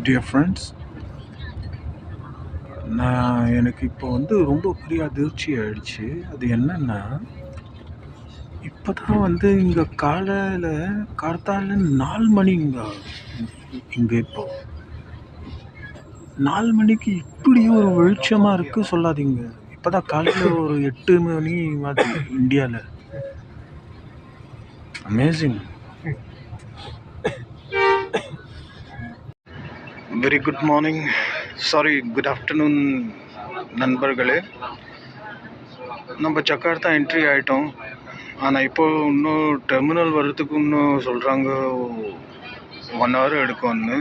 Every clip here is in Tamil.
டியர் ஃப்ரெண்ட்ஸ், எனக்கு இப்போ ரொம்ப பெரிய அதிர்ச்சி ஆயிடுச்சு. அது என்னன்னா, இப்போ தான் இங்கே கார்த்தால 4 மணிங்க. இங்கே இப்போ 4 மணிக்கு இப்படி ஒரு வெளிச்சமாக இருக்குது சொல்லாதீங்க. இப்போ தான் காலையில் ஒரு 8 மணி மாதிரி இந்தியாவில். Amazing. Very good morning, sorry good afternoon நண்பர்களே. நம்ம ஜகார்த்தா என்ட்ரி ஆகிட்டோம். ஆனால் இப்போது இன்னும் டெர்மினல் வர்றதுக்கு இன்னும் சொல்கிறாங்க 1 hour எடுக்கும்னு.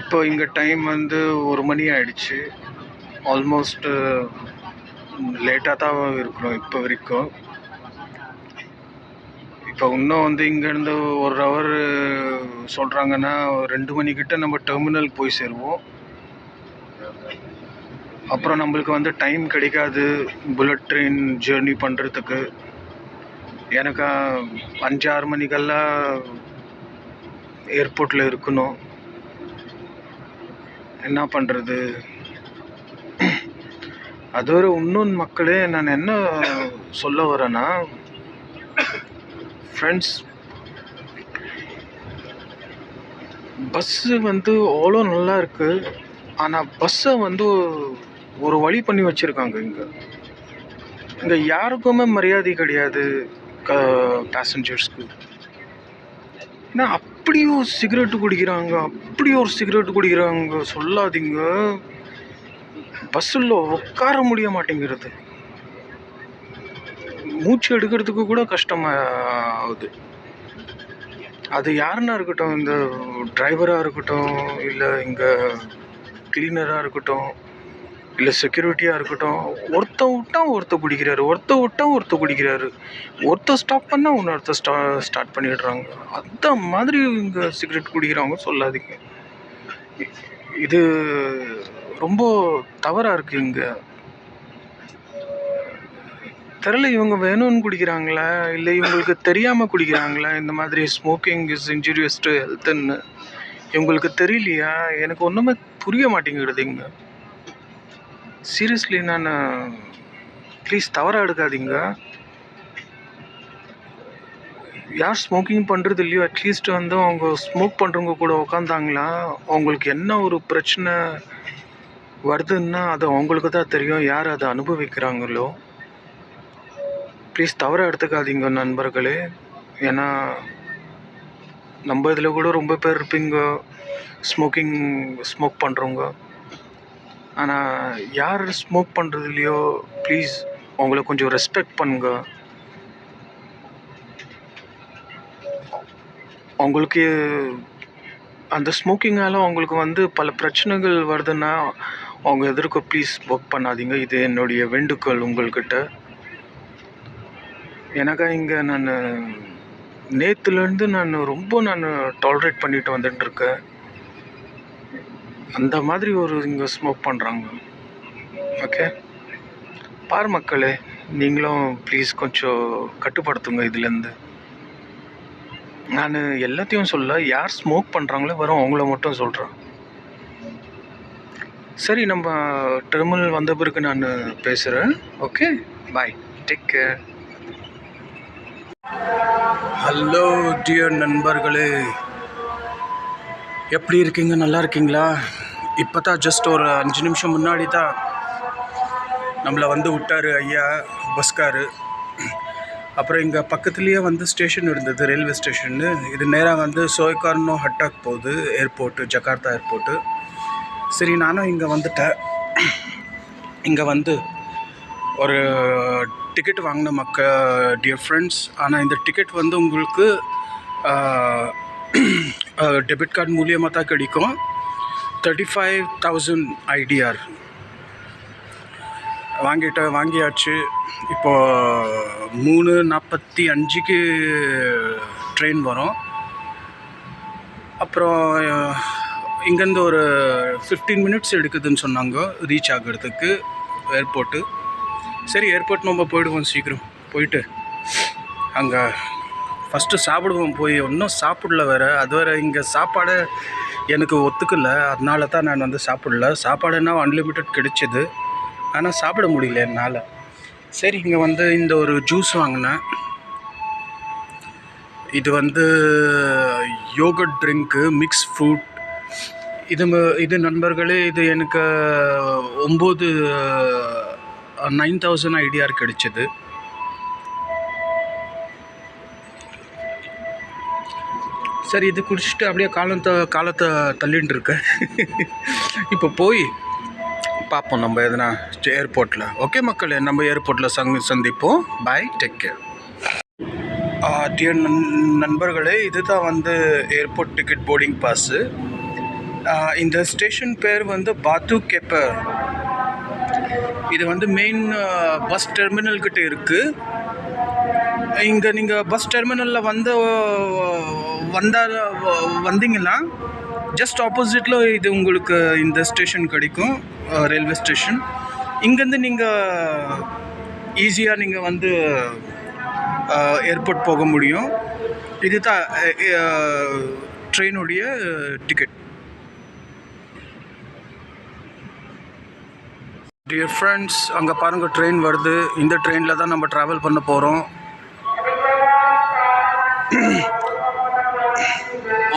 இப்போ இங்கே டைம் 1 மணி ஆயிடுச்சு. ஆல்மோஸ்ட் லேட்டாக தான் இருக்கிறோம் இப்போ வரைக்கும். இப்போ இன்னும் இங்கேருந்து 1 hour சொல்கிறாங்கன்னா 2 மணிக்கிட்ட நம்ம டெர்மினல் போய் சேருவோம். அப்புறம் நம்மளுக்கு டைம் கிடைக்காது புல்லட் ட்ரெயின் ஜேர்னி பண்ணுறதுக்கு. எனக்கு 5-6 மணிக்கெல்லாம் ஏர்போர்ட்டில் இருக்கணும். என்ன பண்ணுறது? அதோட இன்னொன்று மக்களே, நான் என்ன சொல்ல வரேன்னா, ஃப்ரெண்ட்ஸ், பஸ்ஸு அவ்வளோ நல்லா இருக்குது. ஆனால் பஸ்ஸை ஒரு வழி பண்ணி வச்சுருக்காங்க. இங்கே யாருக்குமே மரியாதை கிடையாது பேசஞ்சர்ஸ்க்கு. ஏன்னா அப்படியும் சிகரெட்டு குடிக்கிறாங்க சொல்லாதீங்க. பஸ்ஸில் உட்கார முடிய மாட்டேங்கிறது. மூச்சு எடுக்கிறதுக்கு கூட கஷ்டமாகுது. அது யாருன்னா இருக்கட்டும், இந்த டிரைவராக இருக்கட்டும், இல்லை இங்கே கிளீனராக இருக்கட்டும், இல்லை செக்யூரிட்டியாக இருக்கட்டும், ஒருத்தர் குடிக்கிறாரு. ஒருத்தர் ஸ்டாப் பண்ணால் இன்னொருத்தர் ஸ்டார்ட் பண்ணிடுறாங்க. அந்த மாதிரி இங்கே சிகரெட் குடிக்கிறவங்க சொல்லாதீங்க. இது ரொம்ப தவறாக இருக்குது. இங்கே தெரியல, இவங்க வேணும்னு குடிக்கிறாங்களா இல்லை இவங்களுக்கு தெரியாமல் குடிக்கிறாங்களா? இந்த மாதிரி ஸ்மோக்கிங் இஸ் இன்ஜூரியஸ் டு ஹெல்த்துன்னு இவங்களுக்கு தெரியலையா? எனக்கு ஒன்றுமே புரிய மாட்டேங்கிறது இங்கே. சீரியஸ்லி, நான் ப்ளீஸ் தவறாக எடுக்காதீங்க. யார் ஸ்மோக்கிங் பண்ணுறது இல்லையோ, அட்லீஸ்ட் அவங்க ஸ்மோக் பண்ணுறவங்க கூட உக்காந்தாங்களா, அவங்களுக்கு என்ன ஒரு பிரச்சனை வருதுன்னா அது அவங்களுக்கு தான் தெரியும், யார் அதை அனுபவிக்கிறாங்களோ. ப்ளீஸ் தவறாக எடுத்துக்காதீங்க நண்பர்களே. ஏன்னா நம்ம இதில் கூட ரொம்ப பேர் இருப்பீங்க ஸ்மோக் பண்ணுறவங்க. ஆனால் யார் ஸ்மோக் பண்ணுறது இல்லையோ, ப்ளீஸ் அவங்கள கொஞ்சம் ரெஸ்பெக்ட் பண்ணுங்க. அவங்களுக்கு அந்த ஸ்மோக்கிங்கால் அவங்களுக்கு பல பிரச்சனைகள் வருதுன்னா அவங்க எதிர்க்க ப்ளீஸ் ஸ்மோக் பண்ணாதீங்க. இது என்னுடைய வேண்டுகோள் உங்கள்கிட்ட. எனக்கா இங்கே நான் நேற்றுலேருந்து ரொம்ப டாலரேட் பண்ணிட்டு வந்துட்டுருக்கேன். அந்த மாதிரி இங்கே ஸ்மோக் பண்ணுறாங்க. ஓகே, பார் மக்களே, நீங்களும் ப்ளீஸ் கொஞ்சம் கட்டுப்படுத்துங்க இதுலேருந்து. நான் எல்லாத்தையும் சொல்ல, யார் ஸ்மோக் பண்ணுறாங்களோ வரும் அவங்கள மட்டும் சொல்கிறேன். சரி, நம்ம டெர்மினல் வந்த பிறகு நான் பேசுகிறேன். ஓகே, பாய், டேக் கேர். ஹலோ டியர் நண்பர்களே, எப்படி இருக்கீங்க? நல்லா இருக்கீங்களா? இப்போ தான் ஜஸ்ட் ஒரு 5 நிமிஷம் முன்னாடி தான் நம்மளை விட்டார் ஐயா பஸ்காரு. அப்புறம் இங்கே பக்கத்துலேயே ஸ்டேஷன் இருந்தது, ரயில்வே ஸ்டேஷன்னு. இது நேராக சோய்கார்னோ ஹட்டாக் போகுது, ஏர்போர்ட்டு, ஜகார்த்தா ஏர்போர்ட்டு. சரி, நானும் இங்கே வந்துட்டேன். இங்கே ஒரு டிக்கெட் வாங்கின டியர் ஃப்ரெண்ட்ஸ். ஆனால் இந்த டிக்கெட் உங்களுக்கு டெபிட் கார்டு மூலியமாக தான் கிடைக்கும். 35,000 IDR வாங்கியாச்சு. இப்போது 3:45க்கு ட்ரெயின் வரும். அப்புறம் இங்கேருந்து ஒரு 15 மினிட்ஸ் எடுக்குதுன்னு சொன்னாங்க ரீச் ஆகிறதுக்கு ஏர்போர்ட்டு. சரி, ஏர்போர்ட் நம்ம போயிடுவோம். சீக்கிரம் போயிட்டு அங்கே ஃபஸ்ட்டு சாப்பிடுவோம் போய், இன்னும் சாப்பிடல வேறு. அது வேறு இங்கே சாப்பாடு எனக்கு ஒத்துக்கலை, அதனால தான் நான் வந்து சாப்பிடல. சாப்பாடுன்னா அன்லிமிட்டட் கிடைச்சிது, ஆனால் சாப்பிட முடியல என்னால். சரி, இங்கே வந்து இந்த ஒரு ஜூஸ் வாங்கினேன். இது வந்து யோகட் ட்ரிங்க்கு, மிக்ஸ் ஃப்ரூட். இது நண்பர்களே, இது எனக்கு 9,000 ஐடிஆர் கிடைச்சிது. சரி, இது குடிச்சிட்டு அப்படியே காலத்தை தள்ளிட்டு இருக்கேன். இப்போ போய் பார்ப்போம் நம்ம எதுனா ஏர்போர்ட்டில். ஓகே மக்களே, நம்ம ஏர்போர்ட்டில் சந்திப்போம். பாய், டேக் கேர். டியர் நண்பர்களே, இதுதான் வந்து ஏர்போர்ட் டிக்கெட் போர்டிங் பாஸு. இந்த ஸ்டேஷன் பேர் வந்து பாத்து கேப்பர். இது வந்து மெயின் பஸ் டெர்மினல் கிட்ட இருக்குது. இங்கே நீங்கள் பஸ் டெர்மினலில் வந்தீங்கன்னா ஜஸ்ட் ஆப்போசிட்டில் இது உங்களுக்கு இந்த ஸ்டேஷன் கிடைக்கும், ரயில்வே ஸ்டேஷன். இங்கேருந்து நீங்கள் ஈஸியாக நீங்கள் வந்து ஏர்போர்ட் போக முடியும். இது தான் ட்ரெயினுடைய டிக்கெட். டியர் ஃப்ரெண்ட்ஸ், அங்கே பாருங்கள், ட்ரெயின் வருது. இந்த ட்ரெயினில் தான் நம்ம ட்ராவல் பண்ண போகிறோம்.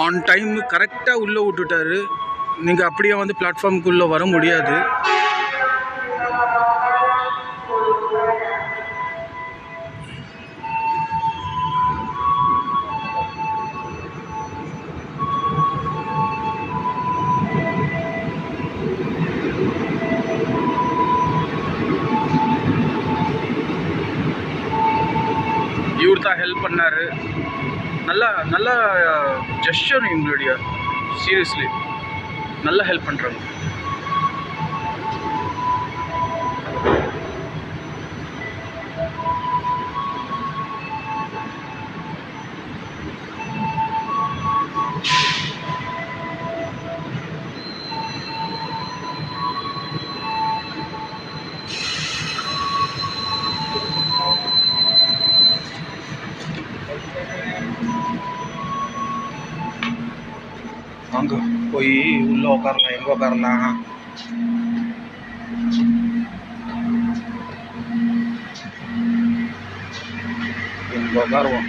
ஆன் டைம் கரெக்டாக உள்ளே விட்டுட்டாரு. நீங்கள் அப்படியே வந்து பிளாட்ஃபார்முக்குள்ளே வர முடியாது. இவர் தான் ஹெல்ப் பண்ணார். நல்ல ஜெஸ்டர் எங்களுடைய. சீரியஸ்லி நல்லா ஹெல்ப் பண்ணுறாங்க. அங்கே போய் உள்ளே உட்காரலாம். எங்கே உட்காரலாம்? எங்கே உட்காருவோம்?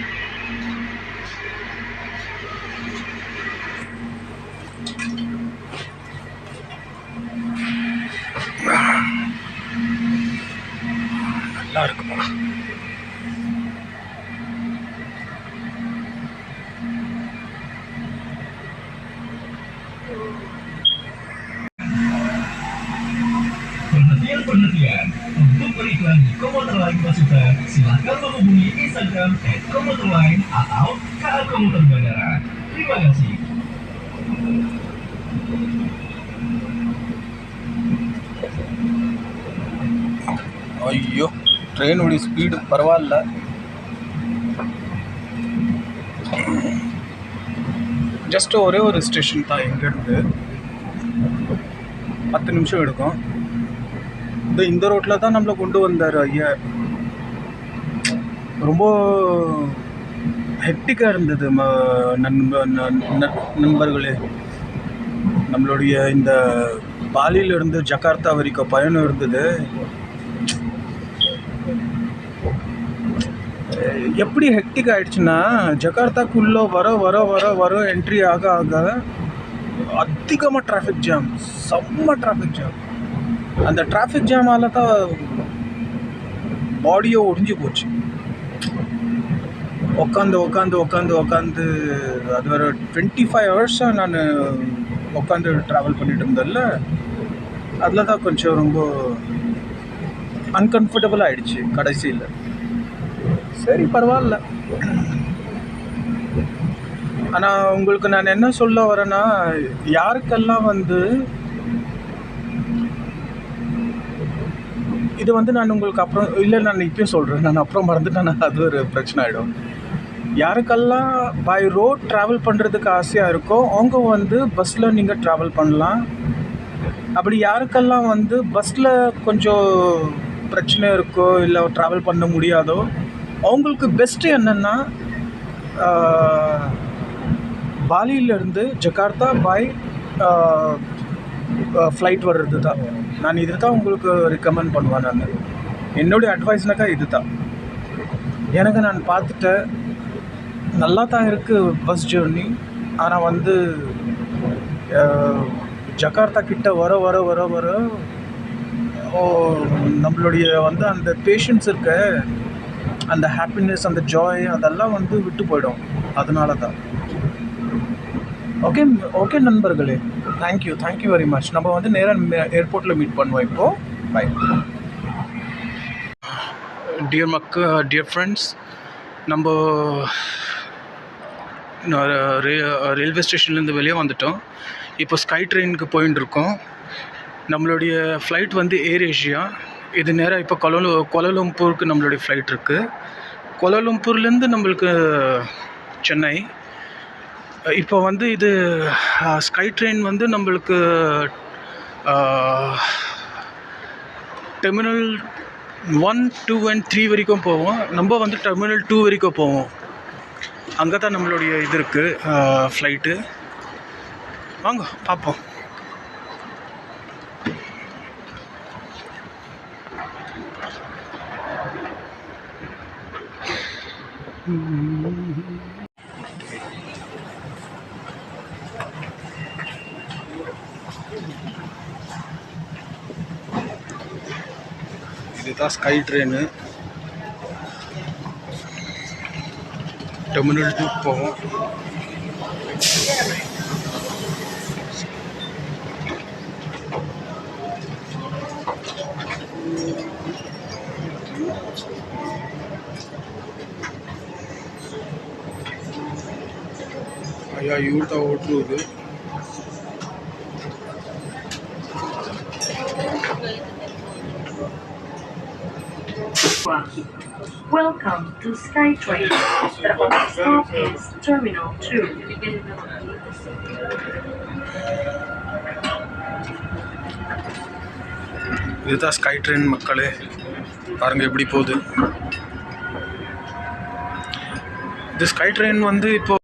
நல்லா இருக்குமா? Perhatian, untuk beriklan di Komuter Line Masukan, silakan menghubungi Instagram @komuterline atau KA Komuter Bandara. Terima kasih. ஐயோ, ட்ரெயினுடைய ஸ்பீடு பரவாயில்ல. ஜஸ்ட் ஒரே ஒரு ஸ்டேஷன் தான். எங்கேருந்து 10 நிமிஷம் எடுக்கும். இந்த ரோட்டில் தான் நம்மளை கொண்டு வந்தார் ஐயா. ரொம்ப ஹெக்டிக்காக இருந்தது நண்பர்களே. நம்மளுடைய இந்த பாலியிலிருந்து ஜகார்த்தா வரைக்கும் பயணம் இருந்தது. எப்படி ஹெக்டிக் ஆகிடுச்சுன்னா, ஜகார்த்தாக்குள்ளே வர என்ட்ரி ஆக அதிகமாக டிராஃபிக் ஜாம், செம்ம டிராஃபிக் ஜாம். அந்த டிராஃபிக் ஜாமால் தான் பாடியோ ஒடிஞ்சு போச்சு. உட்காந்து அது ஒரு 25 ஹவர்ஸாக நான் உட்காந்து ட்ராவல் பண்ணிட்டு இருந்தேன்ல, அதில் தான் கொஞ்சம் ரொம்ப அன்கம்ஃபர்டபுள் ஆகிடுச்சு கடைசியில். சரி, பரவாயில்ல. ஆனால் உங்களுக்கு நான் என்ன சொல்ல வரேன்னா, யாருக்கெல்லாம் வந்து இது வந்து நான் உங்களுக்கு அப்புறம் இல்லை, நான் இப்பயும் சொல்கிறேன், நான் அப்புறம் மறந்துட்டேன்னா அது ஒரு பிரச்சனை ஆகிடும். யாருக்கெல்லாம் பை ரோட் ட்ராவல் பண்ணுறதுக்கு ஆசையாக இருக்கோ அவங்க வந்து பஸ்ஸில் நீங்கள் ட்ராவல் பண்ணலாம். அப்படி யாருக்கெல்லாம் வந்து பஸ்ஸில் கொஞ்சம் பிரச்சனை இருக்கோ இல்லை ட்ராவல் பண்ண முடியாதோ அவங்களுக்கு பெஸ்ட்டு என்னென்னா, பாலியிலேருந்து ஜகார்த்தா பாய் ஃப்ளைட் வர்றது தான். நான் இது தான் உங்களுக்கு ரெக்கமெண்ட் பண்ணுவேன். நான் என்னுடைய அட்வைஸ்னாக்கா இது தான். எனக்கு நான் பார்த்துட்டேன், நல்லா தான் இருக்குது பஸ் ஜேர்னி. ஆனால் வந்து ஜகார்த்தா கிட்ட வர வர வர வர நம்மளுடைய வந்து அந்த பேஷன்ஸ் இருக்க, அந்த ஹாப்பினஸ், அந்த ஜாய் அதெல்லாம் வந்து விட்டு போயிடும். அதனால தான். ஓகே ஓகே நண்பர்களே, தேங்க்யூ வெரி மச். நம்ம வந்து நேராக ஏர்போர்ட்டில் மீட் பண்ணுவோம் இப்போது. பை. டியர் ஃப்ரெண்ட்ஸ், நம்ம ரயில்வே ஸ்டேஷன்லேருந்து வெளியே வந்துட்டோம். இப்போ ஸ்கை ட்ரெயினுக்கு போயின்னு இருக்கோம். நம்மளுடைய ஃப்ளைட் வந்து ஏர் ஏஷியா. இது நேராக இப்போ கோலாலம்பூருக்கு நம்மளுடைய ஃப்ளைட் இருக்குது. கோலாலம்பூர்லேருந்து நம்மளுக்கு சென்னை. இப்போ வந்து இது ஸ்கை ட்ரெயின் வந்து நம்மளுக்கு டெர்மினல் 1, 2 and 3 வரைக்கும் போவோம். நம்ம வந்து டெர்மினல் 2 வரைக்கும் போவோம். அங்கே தான் நம்மளுடைய இது இருக்குது ஃப்ளைட்டு. வாங்க பார்ப்போம். இதுதான் ஸ்கை ட்ரெயின். டெர்மினல் 2 போவோம். ஐயா இவர் தான் ஓட்டுருது. Welcome to SkyTrain. The next stop is Terminal 2. இதுதான் ஸ்கை ட்ரெயின் மக்களே, பாருங்கள் எப்படி போகுது. இது ஸ்கை ட்ரெயின் வந்து இப்போ.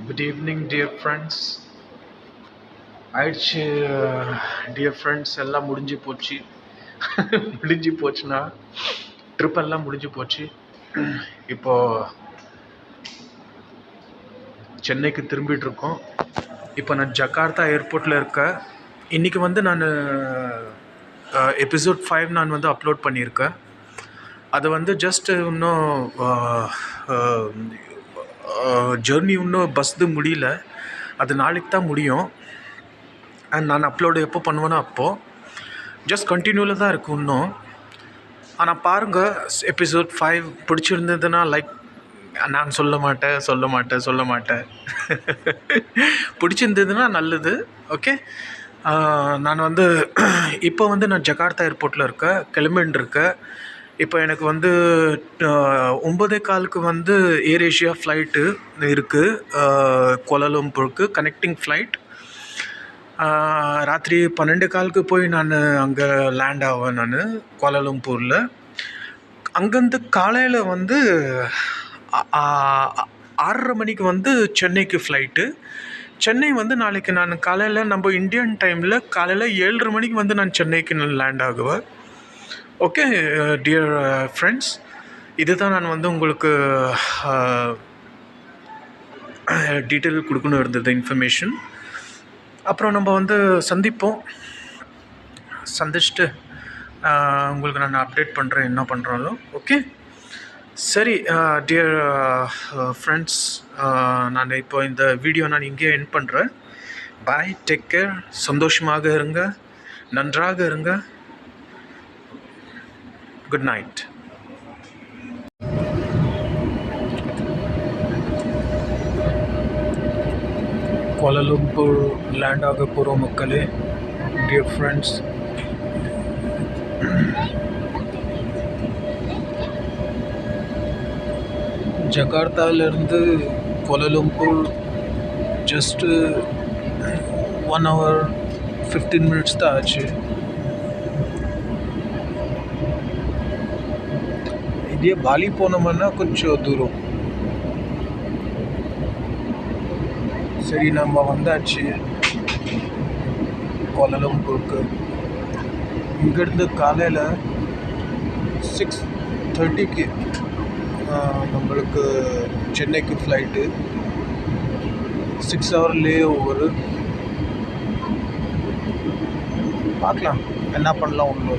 Good evening dear friends. ஆயிடுச்சு டியர் ஃப்ரெண்ட்ஸ், எல்லாம் முடிஞ்சு போச்சு. முடிஞ்சு போச்சுன்னா ட்ரிப் எல்லாம் முடிஞ்சு போச்சு. இப்போது சென்னைக்கு திரும்பிட்டு இருக்கோம். இப்போ நான் ஜகார்த்தா ஏர்போர்ட்டில் இருக்கேன். இன்றைக்கி வந்து நான் எபிசோட் 5 நான் வந்து அப்லோட் பண்ணியிருக்கேன். அது வந்து ஜஸ்ட் இன்னும் ஜர்னி இன்னும் பஸ்து முடியல. அது நாளைக்கு தான் முடியும். அண்ட் நான் அப்லோடு எப்போ பண்ணுவேனோ அப்போது ஜஸ்ட் கண்டினியூவில் தான் இருக்கும் இன்னும். ஆனால் பாருங்கள், எபிசோட் 5 பிடிச்சிருந்ததுன்னா லைக். நான் சொல்ல மாட்டேன். பிடிச்சிருந்ததுன்னா நல்லது. ஓகே. நான் வந்து இப்போ வந்து நான் ஜகார்த்தா ஏர்போர்ட்டில் இருக்கேன், கிளம்பின்னு இருக்கேன். இப்போ எனக்கு வந்து 9:15 வந்து ஏர் ஏஷியா ஃப்ளைட்டு இருக்குது கோலாலம்பூருக்கு, கனெக்டிங் ஃப்ளைட். ராத்திரி 12:15 போய் நான் அங்கே லேண்ட் ஆவேன் நான் கோலாலம்பூரில். அங்கேருந்து காலையில் வந்து 6:30 மணிக்கு வந்து சென்னைக்கு ஃப்ளைட்டு. சென்னை வந்து நாளைக்கு நான் காலையில் நம்ம இந்தியன் டைமில் காலையில் 7:30 மணிக்கு வந்து நான் சென்னைக்கு நான் லேண்ட் ஆகுவேன். ஓகே டியர் ஃப்ரெண்ட்ஸ், இதுதான் நான் வந்து உங்களுக்கு டீட்டெயில் கொடுக்கணும் இருந்தது, இன்ஃபர்மேஷன். அப்புறம் நம்ம வந்து சந்திச்சுட்டு உங்களுக்கு நான் அப்டேட் பண்ணுறேன் என்ன பண்ணுறாலும். ஓகே சரி டியர் ஃப்ரெண்ட்ஸ், நான் இப்போ இந்த வீடியோ நான் இங்கேயே எண்ட் பண்ணுறேன். பாய், டேக் கேர், சந்தோஷமாக இருங்க, நன்றாக இருங்க. Good night. கோலாலம்பூர் லேண்ட் ஆக போகிறோம் மக்களே, டியர் ஃப்ரெண்ட்ஸ். ஜகார்த்தாவிலேருந்து கோலாலம்பூர் ஜஸ்ட்டு 1 hour 15 minutes தான் ஆச்சு. இதே பாலி போனோம்னா கொஞ்சம் தூரம். சரி நம்ம வந்தாச்சு கோலாலம்பூருக்கு. இங்கேருந்து காலையில் 6:30க்கு நம்மளுக்கு சென்னைக்கு ஃப்ளைட்டு. 6 hour லே ஓவரு. பார்க்கலாம் என்ன பண்ணலாம் ஒன்று.